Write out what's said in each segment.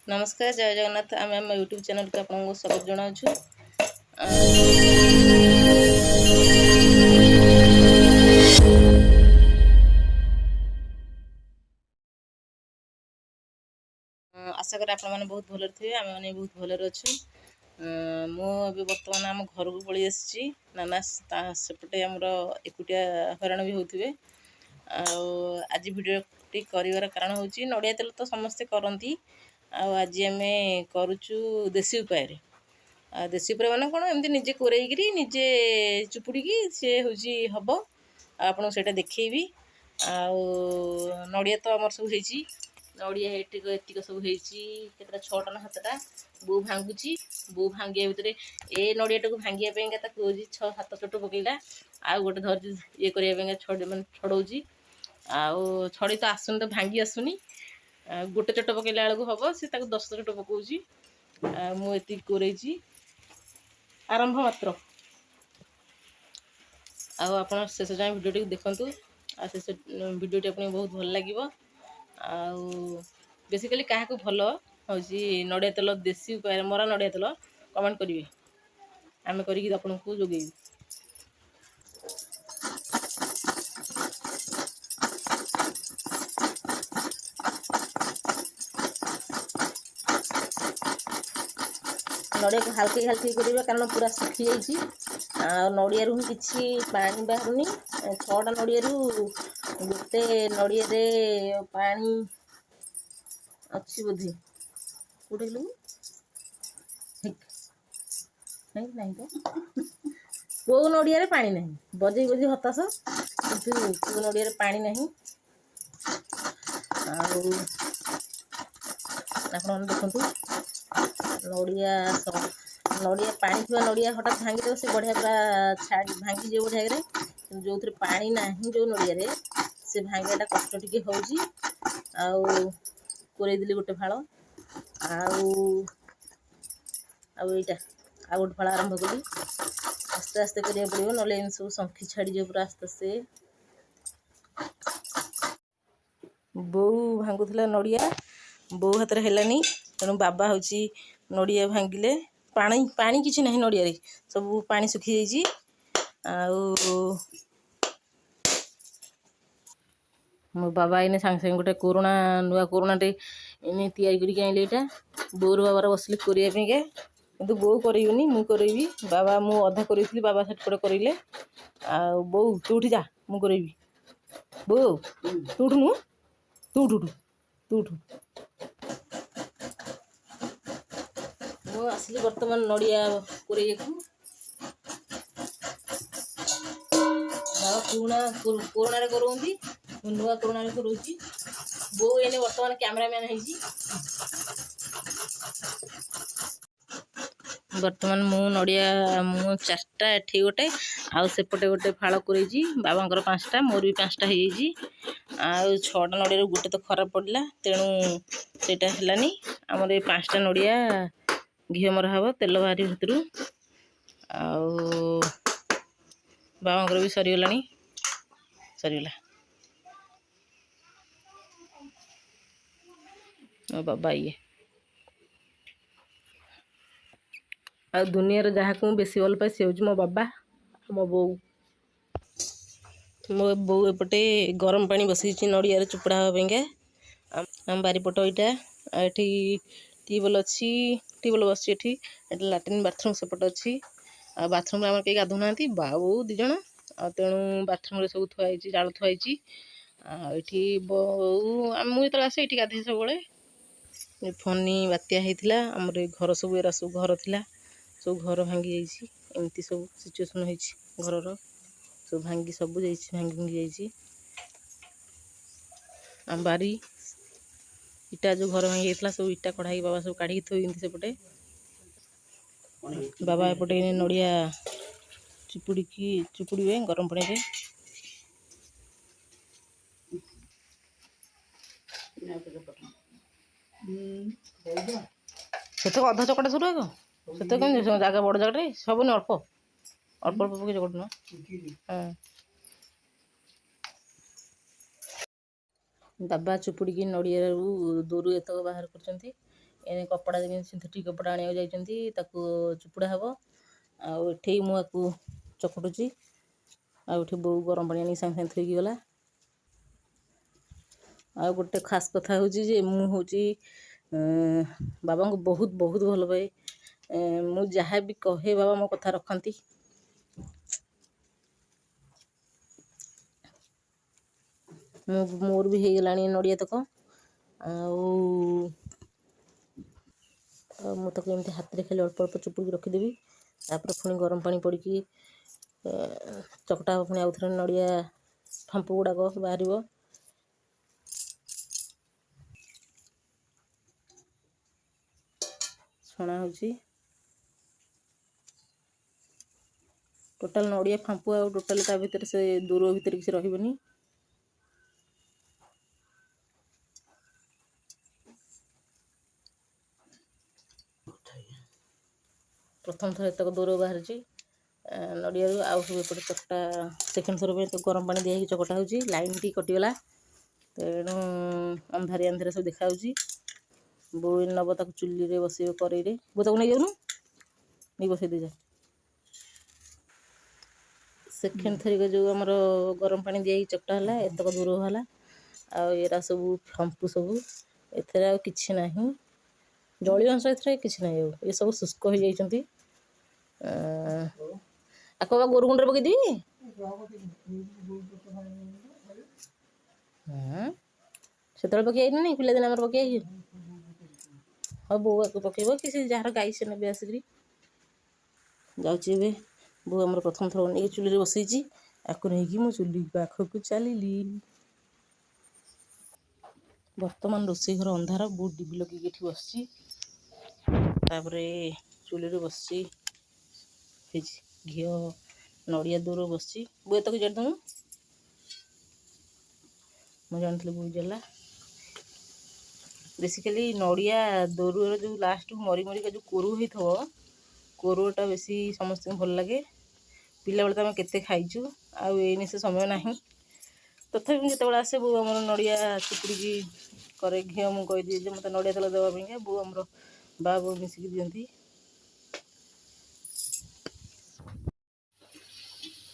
नमस्कार जय जगन्नाथ आम आम यूट्यूब चैनल को आपको स्वागत जनावु। आशा करें आपण मैंने बहुत भल थे आम मैंने बहुत भलर अच्छु। मुझे बर्तमान आम घर को पलि आसी नाना सेपटे आमर एकुटिया हराण भी होते। आज भिडियोटी कर कारण हूँ नड़िया तेल तो समस्ते करती। आज आम करुचु देसी उपाय। देसी उपाय माने कौन एमती निजे कोरेइकरी निजे चुपुड़ी सी हूँ हम आपको से देखी। नड़िया तो आमर सब नड़िया एतिक सब होता 6टा ना 7टा बो भांगुची बो भांगिया भितर ए नड़िया टाक भांगिया कहूँ 6-7 चोट पकईला आउ गोटे धर ये करने छड़ौची आउ छड़ी तो आसुनी तो भांगी आसुनी गोटे चोट पकईला बेलू हम सी 10 चोट पकाउची। मुझे कोरेची आरंभ मात्र आप शेष जाए भिडियो देखूँ। शेष भिडियोटी अपनी बहुत भल लगे। बेसिकली क्या भल हूँ नड़िया तेल देसी उपाय मरा नड़िया तेल कमेंट करेंगे आम करको जोगे। नड़िया को हल्के हल्के करेंगे कारण पूरा सुखी जाइए नड़िया कि पानी बाहर 6टा नड़िया गोटे नड़िया पानी अच्छी बोधे कौटे नहीं तो कौ नड़िया पानी ना बजे बजे हताश कि कौ नड़िया पानी ना आप देखु नड़िया नड़िया पानी थी नड़िया हठात भांगी से बढ़िया पूरा छाड़ भांगी जो बढ़िया जो थे पानी ना जो नड़िया से भांगाटा कष्ट टी हो कोरेदेली गोटे फाड़ आईटा आ गोटे फाड़ आरंभ कली आस्ते आस्ते करा पड़ो ना सब संखी छाड़ी पूरा आस्ते आस्ते। बो भांगुला नड़िया बो हाथ है तेणु बाबा हूँ नड़िया भांगिले पानी पानी किसी ना नड़िया सब पानी सुखी जाइए। मो बाबा इने सांगे सांगे गोटे कोरोना नुआ कोरोनाटे इने तैयारी करके आइले। यहाँ बोर बाबार बसले करने कितु बो करेनि मु करेबी बाबा मु अधा करी बाबा सेपटे करेंगे बो तू उठी जा मु करेबी बो तू उठू नु तू उठू तू उठू मु आसली बर्तमान नड़िया कोरे बाबा पुराणा कोरोना करोती नुआ कोरोना करोची बो एने बर्तमान कैमरामैन है बर्तमान मु नड़िया मु 4टा एठी गोटे आउ सेपटे गोटे फाड़ करेची बाबांकर 5टा मोर भी 5टा हो 6टा नड़िया गोटे तो खराब पड़ला तेणु सेटा हलानी आमर ये 5टा नड़िया घी मरा हम तेल बाहरी भर बाबांकर भी सरीगला सरीगला बाबा ये आ दुनिया जहाँ को बेसी भल पाए सी हूँ मो बाबा मो बो एपटे गरम पानी बसई नड़िया चुपड़ा हाँपाइका आम बारीपट यहाँ ये ट्यूबवेल अच्छी ट्यूबवेल बस लाट्रिन बाथरूम सेपट अच्छी बाथरूम आम कहीं गाधुना बाबू दीज तेणु बाथरूम सब थुआई जाल थुआई ये बो मुझे आसे ये गाधे सब फनी बात्या होता आमर घर सब एरा सब घर थिला सब घर भांगी एमती सब सिचुएसन हो घर सब भांगी सब भांगी आम बारी इटा जो घर भांगी सब इटा कढ़ाई बाबा सब काढ़ी थोड़ी सेपटे बाबा एपटे नड़िया चुपुड़ी गरम पानी रे से तो अधा चकटा सब आग से तो कम जगह बड़ जगह सब अल्प अल्प अल्प पकड़ चकट हाँ बाबा चुपुड़ी नड़िया दूर एतक बाहर कर ए कपड़ा सिंथेटिक कपड़ा आनिବାକୁ ଯାଇଛନ୍ତି ତାକୁ ଚୁପୁଡ଼ା ହେବ। ଆଉ ଏଠି ମୁଁ ଆକୁ ଚକୁଟୁଛି। ଆଉ ଏଠି ବୋଉ ଗରମ ପାଣି ଆଣିକି ସାଙ୍ଗେ ସାଙ୍ଗେ ଥୋଇକି ଗଲା। ଆଉ ଗୋଟେ ଖାସ୍ କଥା ହେଉଛି ଯେ ମୁଁ ହେଉଛି ବାବାଙ୍କୁ ବହୁତ ବହୁତ ଭଲ ପାଏ। ମୁଁ ଯାହା ବି କହେ ବାବା ମୋ କଥା ରଖନ୍ତି। ମୋର ବି ହେଇଗଲାଣି ନଡ଼ିଆ ତକ। ଆଉ ମୁଁ ତାକୁ ଏମିତି ହାତରେ ଖାଲି ଅଳ୍ପ ଅଳ୍ପ ଚୁପୁଡ଼ିକି ରଖିଦେବି। ତାପରେ ପୁଣି ଗରମ ପାଣି ପଡ଼ିକି ଚକଟା ହେବ। ପୁଣି ଆଉଥରେ ନଡ଼ିଆ ଫାମ୍ପ ଗୁଡ଼ାକ ବାହାରିବ। ଛଣା ହେଉଛି। ଟୋଟାଲ ନଡ଼ିଆ ଫାମ୍ପ ଆଉ ଟୋଟାଲ ତା ଭିତରେ ସେ ଦୂର ଭିତରେ କିଛି ରହିବନି। ପ୍ରଥମ ଥର ଏତକ ଦୂର ବାହାରିଛି ନଡ଼ିଆରୁ। ଆଉ ସବୁ ଏପଟେ ଚକଟା ସେକେଣ୍ଡ ଥର ପାଇଁ ଗରମ ପାଣି ଦିଆ ହେଇକି ଚକଟା ହେଉଛି। ଲାଇନ୍ ଟିକେ କଟିଗଲା, ତେଣୁ ଅନ୍ଧାରିଆ ଅନ୍ଧାରିଆ ସବୁ ଦେଖାଯାଉଛି। ବୋଉ ନେବ ତାକୁ ଚୁଲିରେ ବସେଇବ କରେଇରେ। ବୋଉ ତାକୁ ନେଇଯାଉନୁ, ନେଇ ବସେଇ ଦେଇଯା। ସେକେଣ୍ଡ ଥରିକ ଯେଉଁ ଆମର ଗରମ ପାଣି ଦିଆହେଇକି ଚକଟା ହେଲା, ଏତକ ଦୂର ହେଲା। ଆଉ ଏରା ସବୁ ଫାମ୍ପୁ ସବୁ, ଏଥିରେ ଆଉ କିଛି ନାହିଁ। ଜଳୀୟ ଅଂଶ ଏଥିରେ କିଛି ନାହିଁ। ଆଉ ଏସବୁ ଶୁଷ୍କ ହେଇଯାଇଛନ୍ତି। ଆକୁ ବାବା ଗୋରୁ କୁଣ୍ଡରେ ପକେଇଦେବି। ସେତେବେଳେ ପକେଇ ଯାଇନି, ପିଲାଦିନ ଆମର ପକେଇ ଯାଇଛୁ। ହଉ ବୋଉ ଆକୁ ପକେଇବ କି ସେ ଯାହାର ଗାଈ ସେ ନେବେ ଆସିକିରି। ଯାଉଛି ଏବେ। ବୋଉ ଆମର ପ୍ରଥମ ଥର ନେଇକି ଚୁଲିରେ ବସେଇଛି। ଆକୁ ନେଇକି ମୁଁ ଚୁଲି ପାଖକୁ ଚାଲିଲି। ବର୍ତ୍ତମାନ ରୋଷେଇ ଘର ଅନ୍ଧାର। ବୋଉ ଡିବି ଲଗେଇକି ଏଠି ବସିଛି। ତାପରେ ଚୁଲିରେ ବସିଛି। ହେଇଛି ଘିଅ ନଡ଼ିଆ ଦୂର ବସିଛି। ବୋଉ ଏତକ ଜାଣିଦେବୁ। ମୁଁ ଜାଣିଥିଲି ବୋଉ ଜାଣିଲା। ବେସିକାଲି ନଡ଼ିଆ ଦୋରୁଅର ଯେଉଁ ଲାଷ୍ଟକୁ ମରି ମରିକା ଯେଉଁ କୋରୁ ହେଇଥିବ, କୋରୁଅଟା ବେଶୀ ସମସ୍ତଙ୍କୁ ଭଲ ଲାଗେ। ପିଲାବେଳେ ତ ଆମେ କେତେ ଖାଇଛୁ। ଆଉ ଏଇନେ ସେ ସମୟ ନାହିଁ। ତଥାପି ମୁଁ ଯେତେବେଳେ ଆସେ ବୋଉ ଆମର ନଡ଼ିଆ ଚିପୁଡ଼ିକି କରେ। ଘିଅ ମୁଁ କହିଦିଏ ଯେ ମୋତେ ନଡ଼ିଆ ତେଲ ଦେବା ପାଇଁକା। ବୋଉ ଆମର ବାଆ ବୋଉ ମିଶିକି ଦିଅନ୍ତି।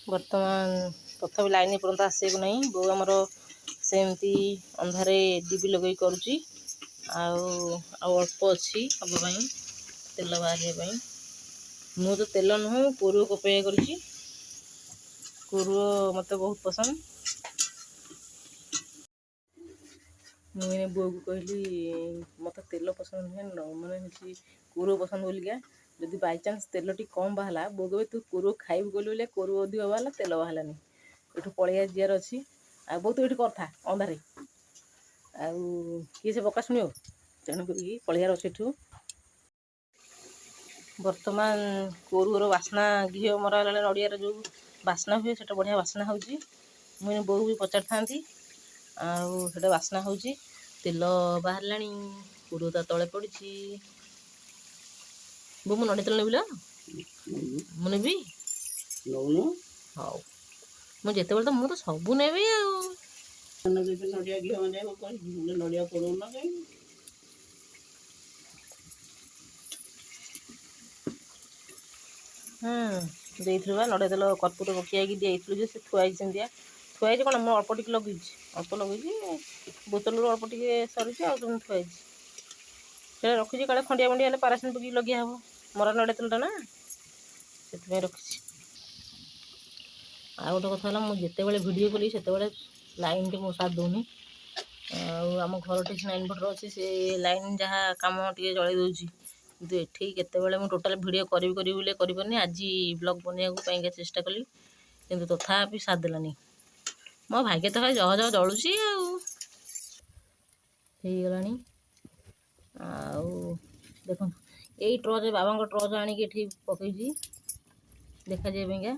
ବର୍ତ୍ତମାନ ତଥାପି ଲାଇନ୍ ଏପର୍ଯ୍ୟନ୍ତ ଆସିବାକୁ ନାହିଁ। ବୋଉ ଆମର ସେମିତି ଅନ୍ଧାରେ ଡିବି ଲଗେଇ କରୁଛି। ଆଉ ଅଳ୍ପ ଅଛି ହେବା ପାଇଁ, ତେଲ ବାହାରିବା ପାଇଁ। ମୁଁ ତ ତେଲ ନୁହଁ, କୋରୁଅକୁ ଅପେକ୍ଷା କରିଛି। କୋରୁଅ ମୋତେ ବହୁତ ପସନ୍ଦ। ମୁଁ ଏଇନେ ବୋଉକୁ କହିଲି ମୋତେ ତେଲ ପସନ୍ଦ ନୁହେଁ, ମାନେ ହେଉଛି କୋରୁଅ ପସନ୍ଦ ବୋଲିକା। ଯଦି ବାଇଚାନ୍ସ ତେଲ ଟିକେ କମ୍ ବାହାରିଲା, ବୋଉ କହିବ ତୁ କୋରୁଅ ଖାଇବୁ କହିଲୁ ବୋଲିକା କୋରୁଅ ଅଧିକ ବାହାରିଲା, ତେଲ ବାହାରିଲାନି। ଏଠୁ ପଳେଇ ଯିବାର ଅଛି। ଆଉ ବୋଉ ତୁ ଏଇଠି କଥା ଅନ୍ଧାରେ। ଆଉ କିଏ ସେ ବକା ଶୁଣିବ। ତେଣୁ କରିକି ପଳେଇବାର ଅଛି ଏଠୁ। ବର୍ତ୍ତମାନ କୋରୁଅର ବାସ୍ନା, ଘିଅ ମରା ହେଲାବେଳେ ନଡ଼ିଆର ଯେଉଁ ବାସ୍ନା ହୁଏ, ସେଇଟା ବଢ଼ିଆ ବାସ୍ନା ହେଉଛି। ମୁଁ ଏଇନେ ବୋଉକୁ ବି ପଚାରିଥାନ୍ତି। ଆଉ ସେଇଟା ବାସ୍ନା ହେଉଛି। ତେଲ ବାହାରିଲାଣି। କୋରୁଅ ତା ତଳେ ପଡ଼ିଛି। ବୋଉ ମୁଁ ନଡ଼ିଆ ତେଲ ନେବି ଲୋ? ମୁଁ ନେବି? ହଉ, ମୁଁ ଯେତେବେଳେ ତ ମୁଁ ତ ସବୁ ନେବି ଆଉ। ନଡ଼ିଆ ଘିଅ ନଡ଼ିଆ କୋରୁଅ କାହିଁକି? ଦେଇଥିଲୁ ବା ନଡ଼ିଆ ତେଲ କର୍ପୂର ପକେଇକି ଦେଇଥିଲୁ ଯେ ସେ ଥୁଆ ହେଇଛି ସେମିତିଆ। ଥୁଆ ହେଇଛି କ'ଣ, ମୁଁ ଅଳ୍ପ ଟିକେ ଲଗେଇଛି। ଅଳ୍ପ ଲଗେଇଛି, ବୋତଲରୁ ଅଳ୍ପ ଟିକେ ସରିଛି। ଆଉ ତୁମେ ଥୁଆ ହେଇଛି। ସେଇଟା ରଖିଛି କାଳେ ଖଣ୍ଡିଆ ମଣ୍ଡିଆ ହେଲେ ପାରାସିନ ପକେଇକି ଲଗେଇ ହେବ। ମରା ନଡ଼ିଆ ତେଲଟା ନା, ସେଥିପାଇଁ ରଖିଛି। ଆଉ ଗୋଟେ କଥା ହେଲା, ମୁଁ ଯେତେବେଳେ ଭିଡ଼ିଓ କଲି ସେତେବେଳେ ଲାଇନ୍ଟି ମୋ ସାଥ୍ ଦେଉନି। ଆଉ ଆମ ଘର ଠିକ୍ ଇନଭର୍ଟର ଅଛି। ସେ ଲାଇନ୍ ଯାହା କାମ ଟିକେ ଜଳେଇ ଦେଉଛି। କିନ୍ତୁ ଏଠି କେତେବେଳେ ମୁଁ ଟୋଟାଲ୍ ଭିଡ଼ିଓ କରିବି ବୋଲି କରିପାରୁନି। ଆଜି ବ୍ଲଗ୍ ବନେଇବାକୁ ପାଇଁକା ଚେଷ୍ଟା କଲି, କିନ୍ତୁ ତଥାପି ସାଥ୍ ଦେଲାନି। ମୋ ଭାଗ୍ୟ ତ ଖାଲି ଜହ ଜହ ଜଳୁଛି ଆଉ। ହେଇଗଲାଣି। ଆଉ ଦେଖନ୍ତୁ, ଏଇ ଟର୍ଚ୍ଚ ବାବାଙ୍କ ଟର୍ଚ୍ଚ ଆଣିକି ଏଠି ପକେଇଛି ଦେଖାଯିବା ପାଇଁକା।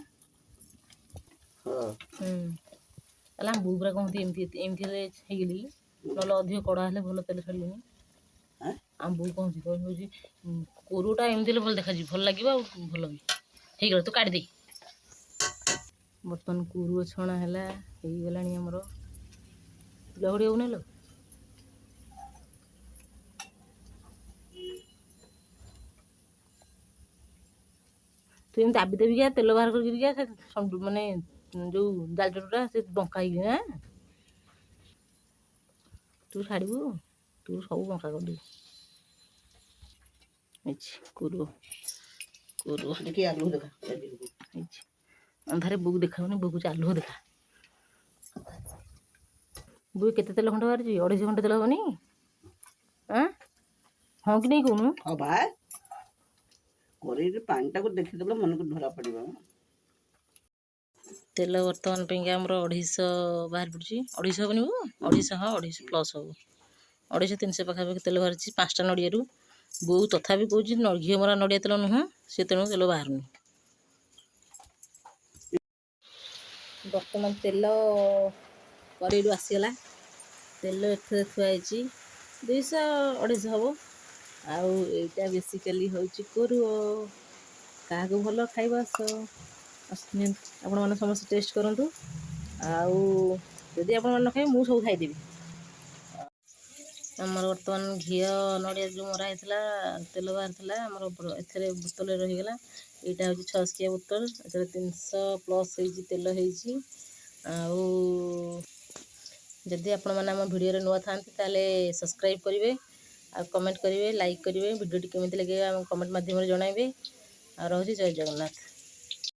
ତାହେଲେ ଆମ ବୋଉ ପୁରା କହନ୍ତି ଏମିତି ହେଲେ ହେଇଗଲି, ନହେଲେ ଅଧିକ କଡ଼ା ହେଲେ ଭଲ ତେଲ ଛାଡ଼ିବନି। ଆମ ବୋଉ କହନ୍ତି ହେଉଛି କୋରୁଅଟା ଏମିତି ହେଲେ ଭଲ ଦେଖାଯିବ, ଭଲ ଲାଗିବ ଆଉ ଭଲ ବି ହେଇଗଲା। ତୁ କାଢ଼ିଦେ। ବର୍ତ୍ତମାନ କୋରୁଅ ଛଣା ହେଲା, ହେଇଗଲାଣି ଆମର। ଲହୁଡ଼ି ହେଉନି ଲୋ। ତୁ ଏମିତି ଦାବି ଦେବିକା ତେଲ ବାହାର କରିକିରିକା ସେ ମାନେ ଯେଉଁ ଜାଲଟା ସେ ବଙ୍କା ହେଇକି ନା ତୁ ଛାଡ଼ିବୁ, ତୁ ସବୁ ବଙ୍କା କରିଦେବୁ। ହେଇଛି କୁରୁ देखिए आलू देखा ହେଇଛି। ଅନ୍ଧାରେ ବୋଉ ଦେଖାଉନି, ବୋଉ କହୁଛି ଆଲୁଅ ଦେଖା। ବୋଉ କେତେ ତେଲ ଖଣ୍ଡ ବାହାରିଛି? 250 ଖଣ୍ଡ ତେଲ ହବନି? ହଁ କି ନେଇ କହୁନୁ? हाँ भाई कोरेरे पानी टाको देखिदेले मन को धरा पड़िबा। तेल बर्तमान पाइंका आमर 250 बाहर पड़ुची। 250 हबनी बो? 250 हाँ 250 प्लस हब। 250 300 पाखापाखि तेल बाहर 5टा नड़ियारू। बोऊ तथापि कौच घी मरा नड़िया तेल नुह से तेणु तेल बाहरुनी। बर्तमान तेल कड़ईरू आसीगला। तेल एथे थुआई 200 250 हम। आउ एटा बेसिकली होची कोरुओ। काहाको भल खाइबा आस आपण मैंने समस्त टेस्ट करंतु। आउ जदि आपण मैंने न खाइबे मु सब खाइदेबी। आमर बर्तमान घी नड़िया जो मरा होता तेल बाहर था आमर एथेरे बोतल रहीगला। यहाँ हूँ 6 टकिया बोतल, एथेरे 300 प्लस तेल होती। जदि आपण मैंने आम वीडियो नुआ था सब्सक्राइब करेंगे, आ कमेंट करेंगे, लाइक करेंगे। वीडियो केमिति लगे कमेंट माध्यम जनइबे। आ रही जय जगन्नाथ।